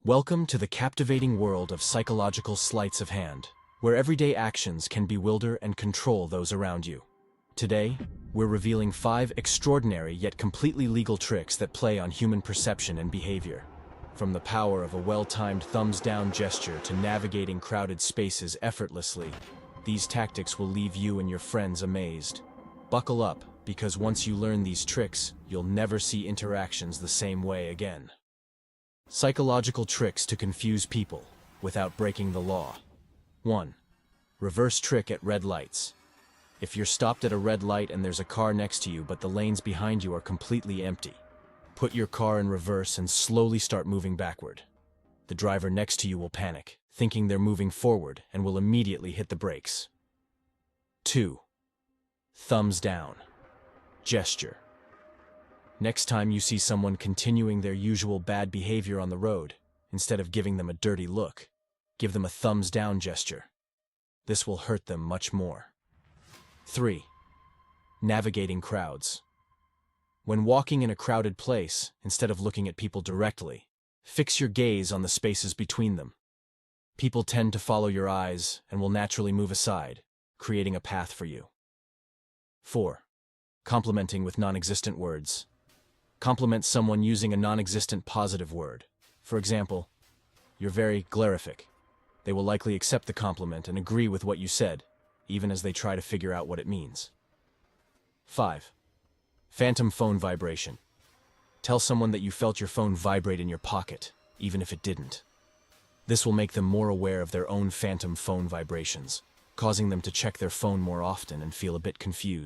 Welcome to the captivating world of psychological sleights of hand, where everyday actions can bewilder and control those around you. Today, we're revealing 5 extraordinary yet completely legal tricks that play on human perception and behavior. From the power of a well-timed thumbs-down gesture to navigating crowded spaces effortlessly, these tactics will leave you and your friends amazed. Buckle up, because once you learn these tricks, you'll never see interactions the same way again. Psychological tricks to confuse people without breaking the law. 1. Reverse trick at red lights. If you're stopped at a red light and there's a car next to you but the lanes behind you are completely empty, put your car in reverse and slowly start moving backward. The driver next to you will panic, thinking they're moving forward, and will immediately hit the brakes. 2. Thumbs down gesture. Next time you see someone continuing their usual bad behavior on the road, instead of giving them a dirty look, give them a thumbs down gesture. This will hurt them much more. 3. Navigating crowds. When walking in a crowded place, instead of looking at people directly, fix your gaze on the spaces between them. People tend to follow your eyes and will naturally move aside, creating a path for you. 4. Complimenting with non-existent words. Compliment someone using a non-existent positive word. For example, "You're very glorific." They will likely accept the compliment and agree with what you said, even as they try to figure out what it means. 5. Phantom phone vibration. Tell someone that you felt your phone vibrate in your pocket, even if it didn't. This will make them more aware of their own phantom phone vibrations, causing them to check their phone more often and feel a bit confused.